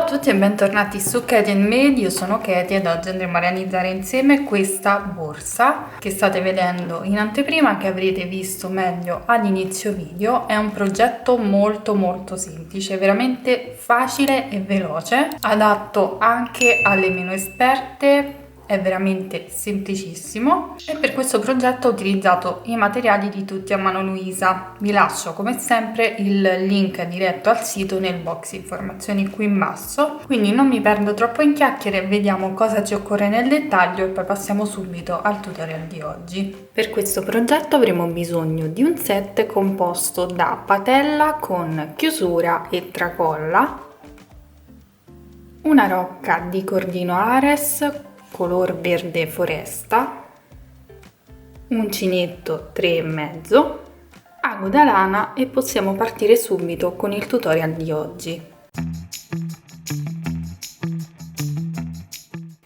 a tutti e bentornati su Katie & Made, io sono Katie ed oggi andremo a realizzare insieme questa borsa che state vedendo in anteprima, che avrete visto meglio all'inizio video. È un progetto molto semplice, veramente facile e veloce, adatto anche alle meno esperte. È veramente semplicissimo e per questo progetto ho utilizzato i materiali di Tutti a Mano Luisa. Vi lascio come sempre il link diretto al sito nel box informazioni qui in basso, quindi non mi perdo troppo in chiacchiere, vediamo cosa ci occorre nel dettaglio e poi passiamo subito al tutorial di oggi. Per questo progetto avremo bisogno di un set composto da patella con chiusura e tracolla, una rocca di cordino Ares color verde foresta, uncinetto 3,5, ago da lana e possiamo partire subito con il tutorial di oggi.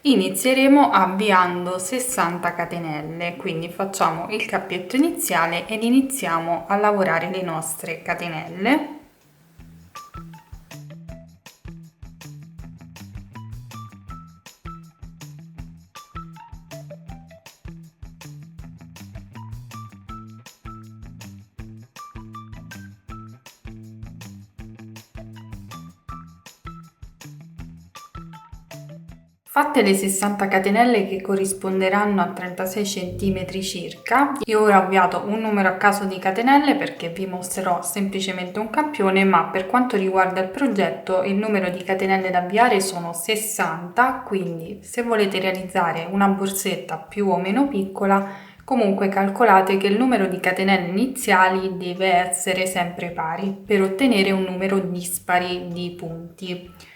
Inizieremo avviando 60 catenelle, quindi facciamo il cappetto iniziale ed iniziamo a lavorare le nostre catenelle. Fatte le 60 catenelle che corrisponderanno a 36 cm circa, io ora ho avviato un numero a caso di catenelle perché vi mostrerò semplicemente un campione, ma per quanto riguarda il progetto il numero di catenelle da avviare sono 60, quindi se volete realizzare una borsetta più o meno piccola, comunque calcolate che il numero di catenelle iniziali deve essere sempre pari per ottenere un numero dispari di punti.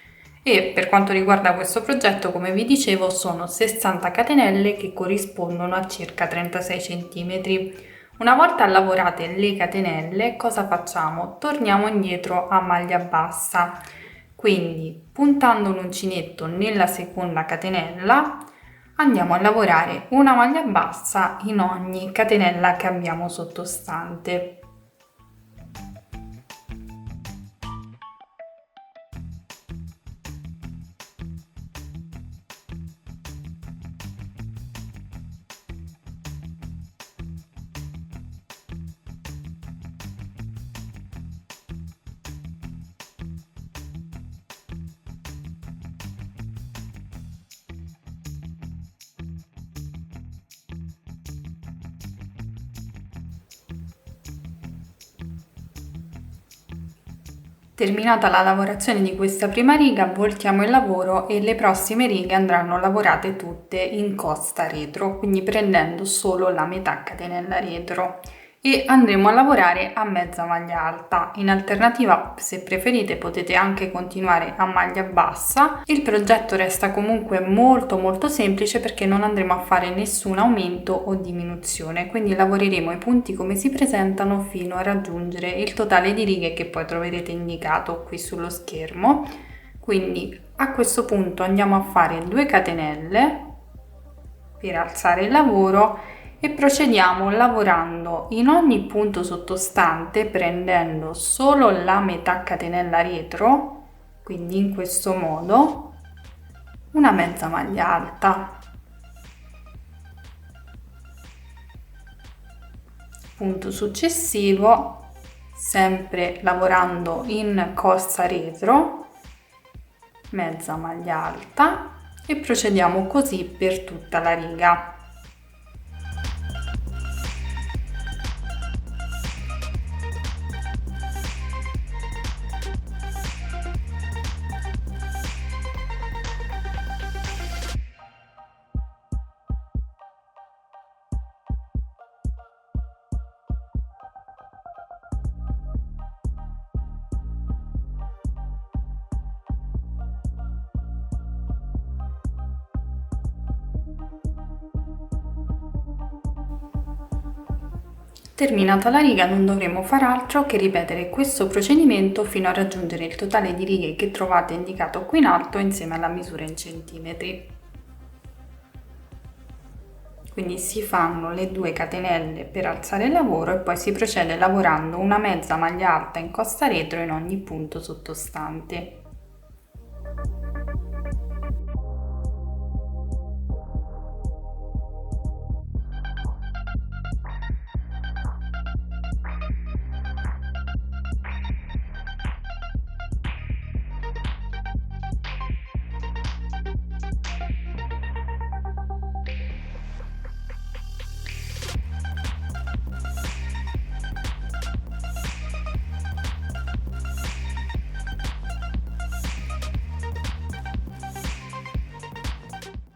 E per quanto riguarda questo progetto, come vi dicevo, sono 60 catenelle che corrispondono a circa 36 cm. Una volta lavorate le catenelle, cosa facciamo? Torniamo indietro a maglia bassa, quindi puntando l'uncinetto nella seconda catenella andiamo a lavorare una maglia bassa in ogni catenella che abbiamo sottostante. Terminata la lavorazione di questa prima riga, voltiamo il lavoro e le prossime righe andranno lavorate tutte in costa retro, quindi prendendo solo la metà catenella retro, e andremo a lavorare a mezza maglia alta. In alternativa, se preferite, potete anche continuare a maglia bassa. Il progetto resta comunque molto semplice perché non andremo a fare nessun aumento o diminuzione, quindi lavoreremo i punti come si presentano fino a raggiungere il totale di righe che poi troverete indicato qui sullo schermo. Quindi a questo punto andiamo a fare 2 catenelle per alzare il lavoro e procediamo lavorando in ogni punto sottostante prendendo solo la metà catenella retro, quindi in questo modo, una mezza maglia alta. Punto successivo, sempre lavorando in costa retro, mezza maglia alta e procediamo così per tutta la riga. Terminata la riga non dovremo far altro che ripetere questo procedimento fino a raggiungere il totale di righe che trovate indicato qui in alto insieme alla misura in centimetri. Quindi si fanno le 2 catenelle per alzare il lavoro e poi si procede lavorando una mezza maglia alta in costa retro in ogni punto sottostante.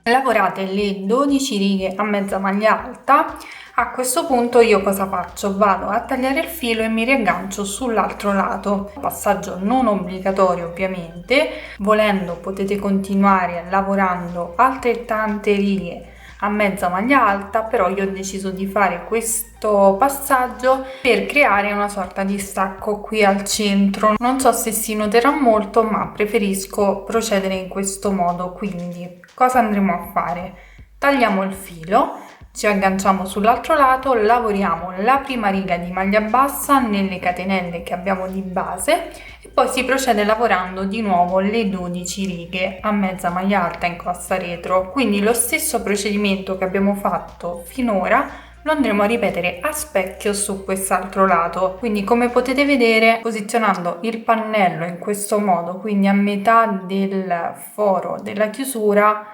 Lavorate le 12 righe a mezza maglia alta. A questo punto io cosa faccio? Vado a tagliare il filo e mi riaggancio sull'altro lato. Passaggio non obbligatorio ovviamente, volendo potete continuare lavorando altrettante righe a mezza maglia alta, però io ho deciso di fare questo passaggio per creare una sorta di stacco qui al centro. Non so se si noterà molto, ma preferisco procedere in questo modo. Quindi cosa andremo a fare? Tagliamo il filo, ci agganciamo sull'altro lato, lavoriamo la prima riga di maglia bassa nelle catenelle che abbiamo di base e poi si procede lavorando di nuovo le 12 righe a mezza maglia alta in costa retro. Quindi lo stesso procedimento che abbiamo fatto finora lo andremo a ripetere a specchio su quest'altro lato. Quindi come potete vedere, posizionando il pannello in questo modo, quindi a metà del foro della chiusura,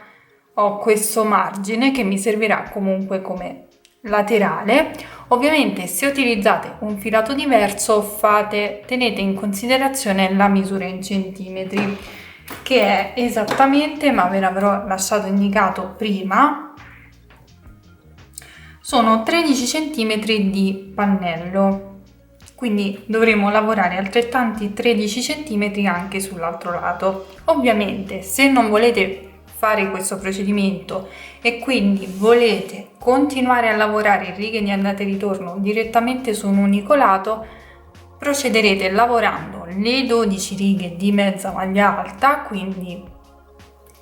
ho questo margine che mi servirà comunque come laterale. Ovviamente se utilizzate un filato diverso tenete in considerazione la misura in centimetri, che è esattamente, ma ve l'avrò lasciato indicato prima, sono 13 centimetri di pannello, quindi dovremo lavorare altrettanti 13 centimetri anche sull'altro lato. Ovviamente se non volete fare questo procedimento e quindi volete continuare a lavorare in righe di andata e ritorno direttamente su un unico lato, procederete lavorando le 12 righe di mezza maglia alta. Quindi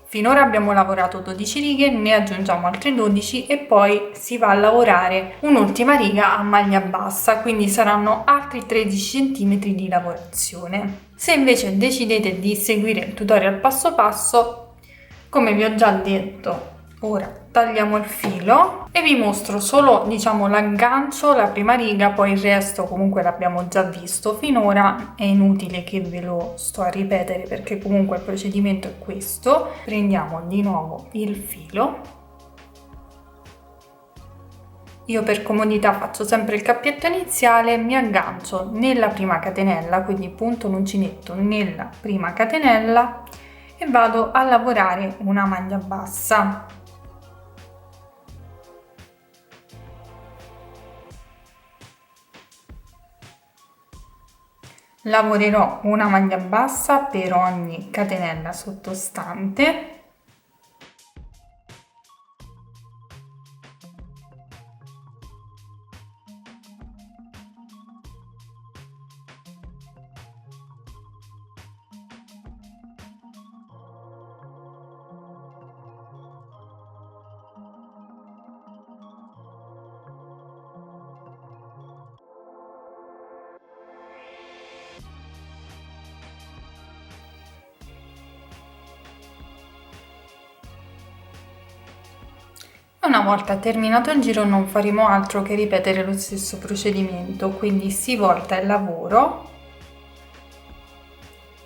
finora abbiamo lavorato 12 righe, ne aggiungiamo altre 12 e poi si va a lavorare un'ultima riga a maglia bassa, quindi saranno altri 13 cm di lavorazione. Se invece decidete di seguire il tutorial passo passo, come vi ho già detto, ora tagliamo il filo e vi mostro solo, l'aggancio, la prima riga, poi il resto comunque l'abbiamo già visto finora, è inutile che ve lo sto a ripetere perché comunque il procedimento è questo. Prendiamo di nuovo il filo, io per comodità faccio sempre il cappietto iniziale, mi aggancio nella prima catenella, quindi punto l'uncinetto nella prima catenella e vado a lavorare una maglia bassa. Lavorerò una maglia bassa per ogni catenella sottostante. Una volta terminato il giro non faremo altro che ripetere lo stesso procedimento, quindi si volta il lavoro,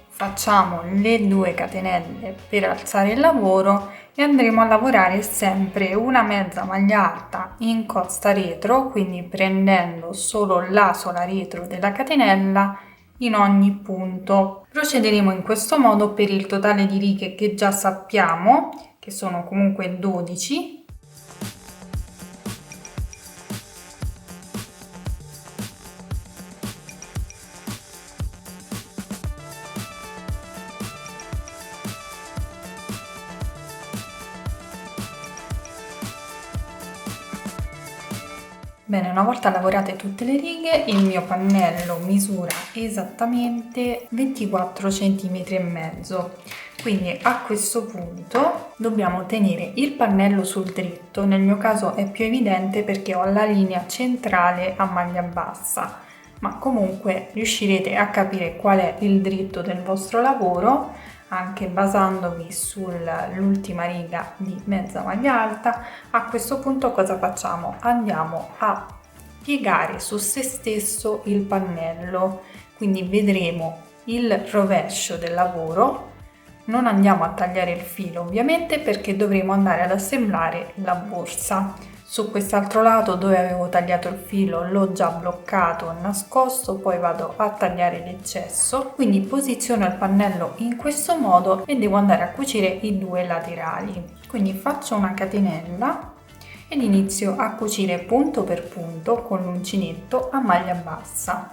facciamo le 2 catenelle per alzare il lavoro e andremo a lavorare sempre una mezza maglia alta in costa retro, quindi prendendo solo la sola retro della catenella in ogni punto. Procederemo in questo modo per il totale di righe che già sappiamo, che sono comunque 12. Bene, una volta lavorate tutte le righe, il mio pannello misura esattamente 24 cm e mezzo. Quindi a questo punto dobbiamo tenere il pannello sul dritto. Nel mio caso è più evidente perché ho la linea centrale a maglia bassa, ma comunque riuscirete a capire qual è il dritto del vostro lavoro anche basandovi sull'ultima riga di mezza maglia alta. A questo punto cosa facciamo? Andiamo a piegare su se stesso il pannello, quindi vedremo il rovescio del lavoro. Non andiamo a tagliare il filo ovviamente perché dovremo andare ad assemblare la borsa. Su quest'altro lato dove avevo tagliato il filo l'ho già bloccato, nascosto, poi vado a tagliare l'eccesso, quindi posiziono il pannello in questo modo e devo andare a cucire i due laterali. Quindi faccio una catenella ed inizio a cucire punto per punto con l'uncinetto a maglia bassa.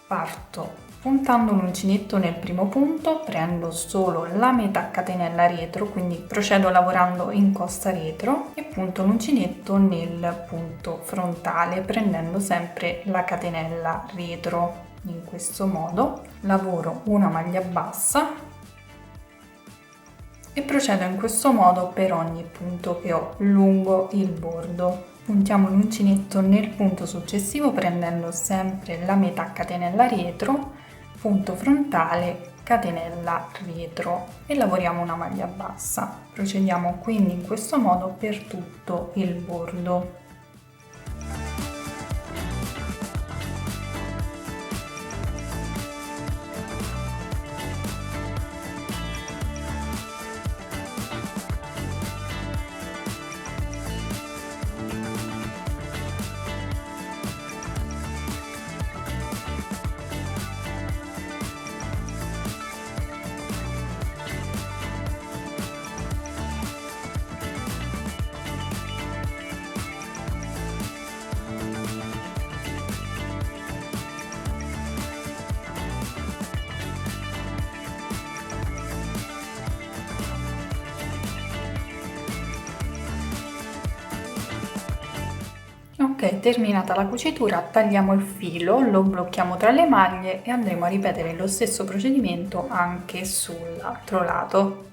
Parto puntando l'uncinetto nel primo punto, prendo solo la metà catenella retro, quindi procedo lavorando in costa retro e punto l'uncinetto nel punto frontale, prendendo sempre la catenella retro. In questo modo lavoro una maglia bassa e procedo in questo modo per ogni punto che ho lungo il bordo. Puntiamo l'uncinetto nel punto successivo prendendo sempre la metà catenella retro, punto frontale, catenella retro e lavoriamo una maglia bassa. Procediamo quindi in questo modo per tutto il bordo. Ok, terminata la cucitura, tagliamo il filo, lo blocchiamo tra le maglie e andremo a ripetere lo stesso procedimento anche sull'altro lato.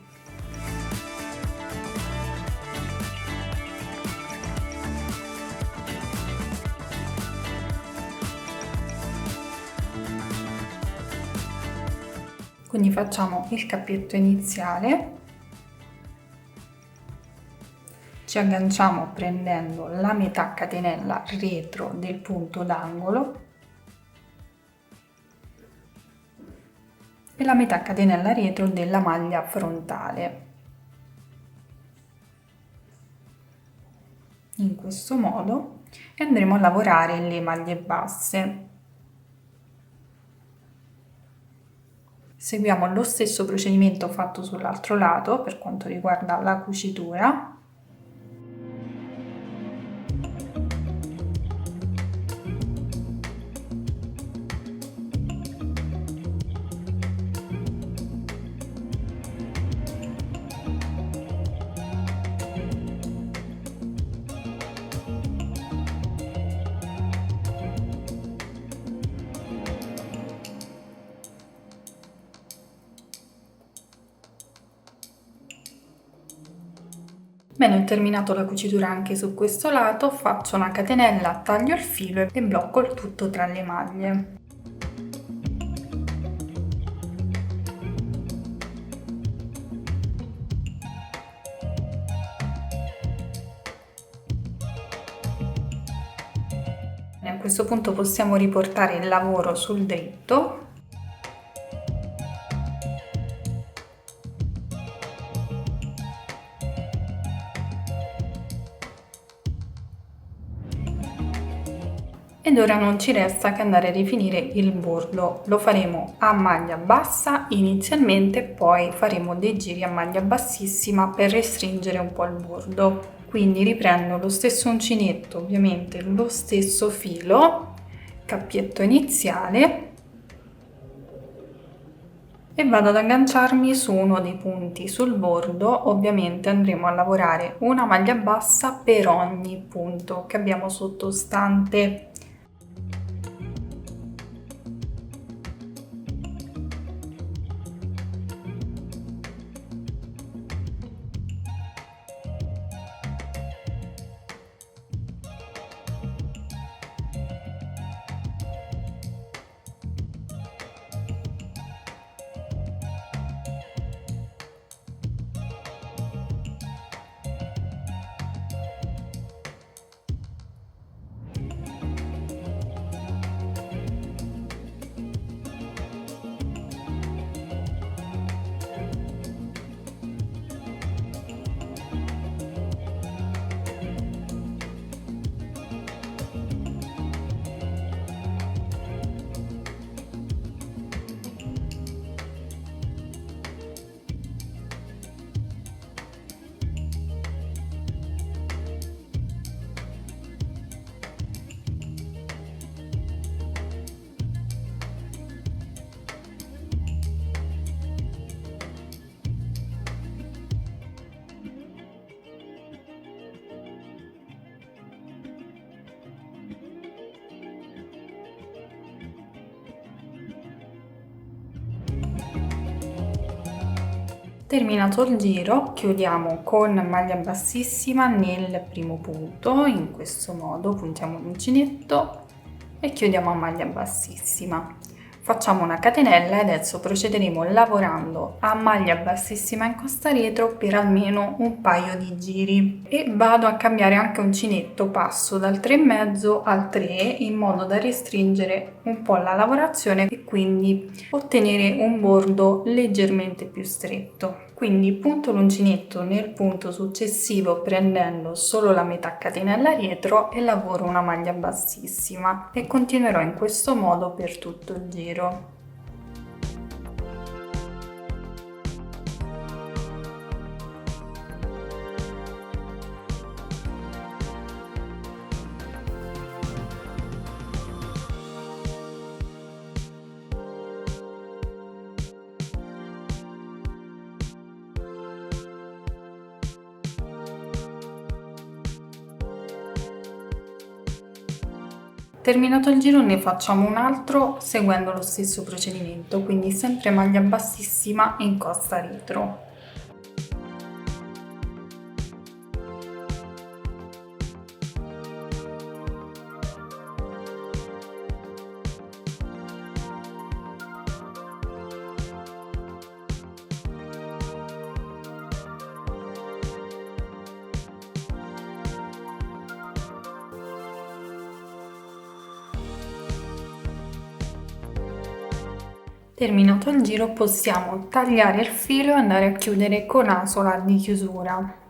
Quindi facciamo il cappietto iniziale. Ci agganciamo prendendo la metà catenella retro del punto d'angolo e la metà catenella retro della maglia frontale. In questo modo e andremo a lavorare le maglie basse. Seguiamo lo stesso procedimento fatto sull'altro lato per quanto riguarda la cucitura. Bene, ho terminato la cucitura anche su questo lato, faccio una catenella, taglio il filo e blocco il tutto tra le maglie. A questo punto possiamo riportare il lavoro sul dritto. Ed ora non ci resta che andare a rifinire il bordo. Lo faremo a maglia bassa inizialmente, poi faremo dei giri a maglia bassissima per restringere un po' il bordo. Quindi riprendo lo stesso uncinetto, ovviamente lo stesso filo, cappietto iniziale e vado ad agganciarmi su uno dei punti sul bordo. Ovviamente andremo a lavorare una maglia bassa per ogni punto che abbiamo sottostante. Terminato il giro, chiudiamo con maglia bassissima nel primo punto, in questo modo puntiamo l'uncinetto e chiudiamo a maglia bassissima. Facciamo una catenella e adesso procederemo lavorando a maglia bassissima in costa retro per almeno un paio di giri e vado a cambiare anche uncinetto, passo dal 3,5 al 3 in modo da restringere un po' la lavorazione e quindi ottenere un bordo leggermente più stretto. Quindi punto l'uncinetto nel punto successivo prendendo solo la metà catenella dietro e lavoro una maglia bassissima e continuerò in questo modo per tutto il giro. Terminato il giro ne facciamo un altro seguendo lo stesso procedimento, quindi sempre maglia bassissima in costa retro. Terminato il giro possiamo tagliare il filo e andare a chiudere con asola di chiusura.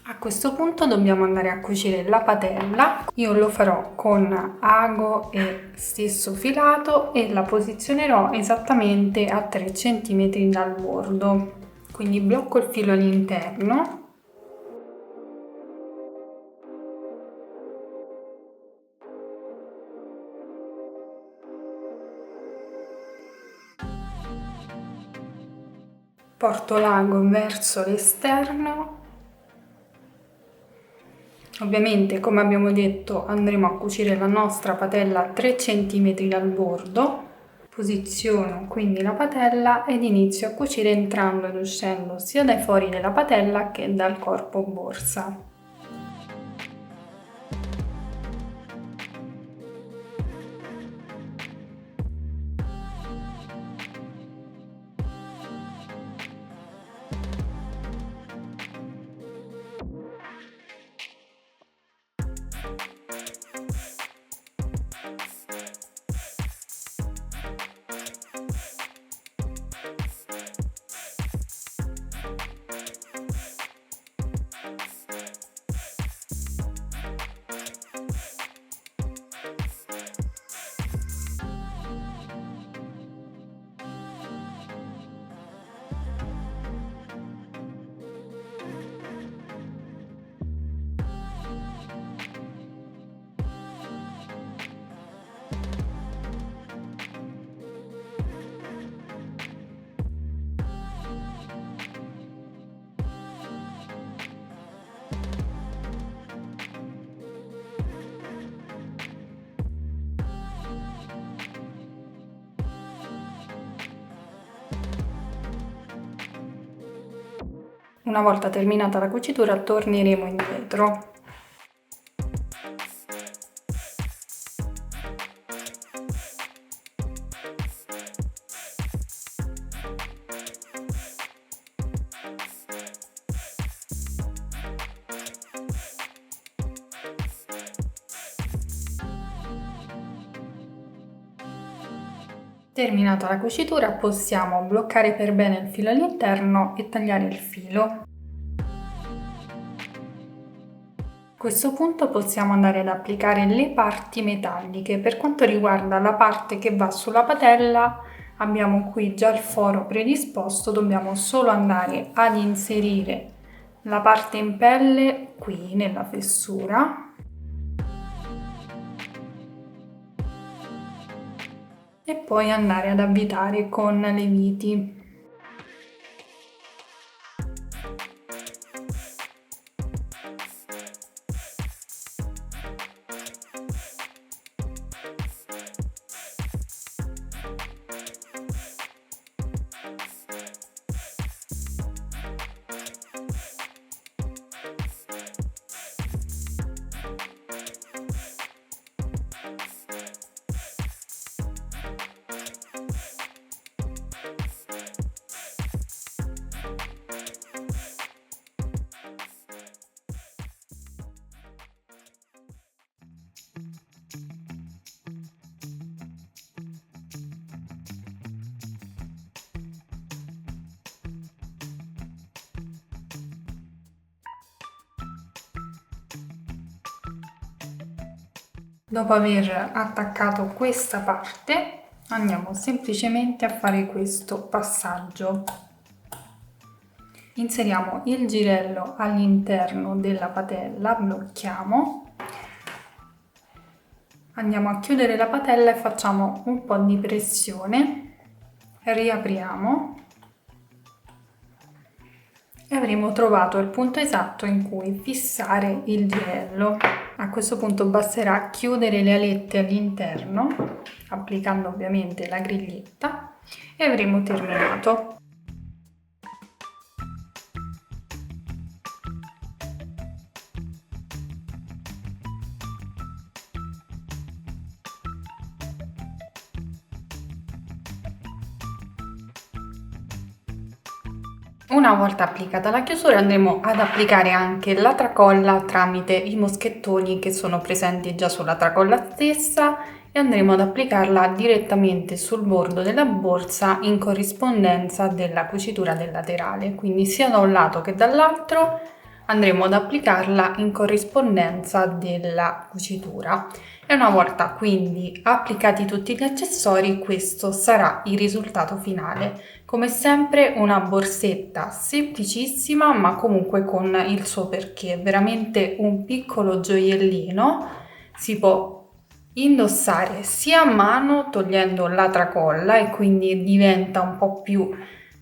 A questo punto dobbiamo andare a cucire la patella. Io lo farò con ago e stesso filato e la posizionerò esattamente a 3 cm dal bordo. Quindi blocco il filo all'interno. Porto l'ago verso l'esterno. Ovviamente, come abbiamo detto, andremo a cucire la nostra patella a 3 cm dal bordo. Posiziono quindi la patella ed inizio a cucire entrando ed uscendo sia dai fori della patella che dal corpo borsa. Una volta terminata la cucitura torneremo indietro. Terminata la cucitura possiamo bloccare per bene il filo all'interno e tagliare il filo. A questo punto possiamo andare ad applicare le parti metalliche. Per quanto riguarda la parte che va sulla patella, abbiamo qui già il foro predisposto, dobbiamo solo andare ad inserire la parte in pelle qui nella fessura e poi andare ad avvitare con le viti. Dopo aver attaccato questa parte andiamo semplicemente a fare questo passaggio. Inseriamo il girello all'interno della patella, blocchiamo, andiamo a chiudere la patella e facciamo un po' di pressione, riapriamo e avremo trovato il punto esatto in cui fissare il girello. A questo punto basterà chiudere le alette all'interno, applicando ovviamente la griglietta, e avremo terminato. Una volta applicata la chiusura andremo ad applicare anche la tracolla tramite i moschettoni che sono presenti già sulla tracolla stessa e andremo ad applicarla direttamente sul bordo della borsa in corrispondenza della cucitura del laterale, quindi sia da un lato che dall'altro andremo ad applicarla in corrispondenza della cucitura. E una volta quindi applicati tutti gli accessori, questo sarà il risultato finale. Come sempre una borsetta semplicissima ma comunque con il suo perché, veramente un piccolo gioiellino, si può indossare sia a mano togliendo la tracolla e quindi diventa un po' più,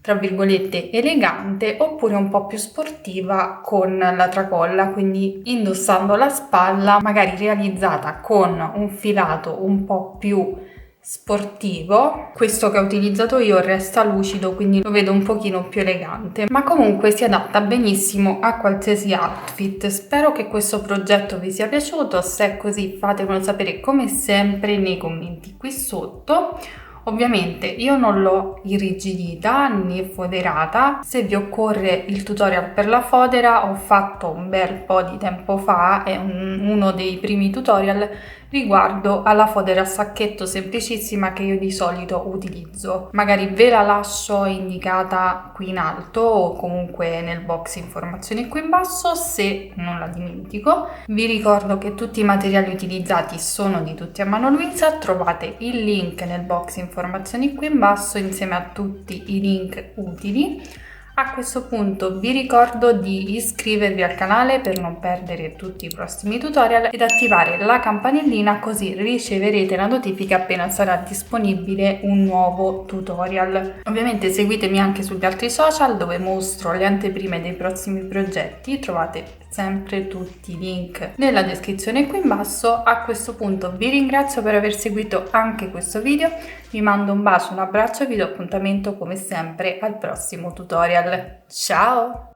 tra virgolette, elegante, oppure un po' più sportiva con la tracolla, quindi indossando la spalla, magari realizzata con un filato un po' più sportivo. Questo che ho utilizzato io resta lucido, quindi lo vedo un pochino più elegante, ma comunque si adatta benissimo a qualsiasi outfit. Spero che questo progetto vi sia piaciuto, se è così fatemelo sapere come sempre nei commenti qui sotto. Ovviamente io non l'ho irrigidita né foderata, se vi occorre il tutorial per la fodera ho fatto un bel po' di tempo fa, è uno dei primi tutorial riguardo alla fodera a sacchetto semplicissima che io di solito utilizzo. Magari ve la lascio indicata qui in alto o comunque nel box informazioni qui in basso se non la dimentico. Vi ricordo che tutti i materiali utilizzati sono di Tutti a Mano Luisa, trovate il link nel box informazioni qui in basso insieme a tutti i link utili. A questo punto vi ricordo di iscrivervi al canale per non perdere tutti i prossimi tutorial ed attivare la campanellina, così riceverete la notifica appena sarà disponibile un nuovo tutorial. Ovviamente seguitemi anche sugli altri social dove mostro le anteprime dei prossimi progetti, trovate sempre tutti i link nella descrizione qui in basso. A questo punto vi ringrazio per aver seguito anche questo video, vi mando un bacio, un abbraccio e vi do appuntamento come sempre al prossimo tutorial. Ciao!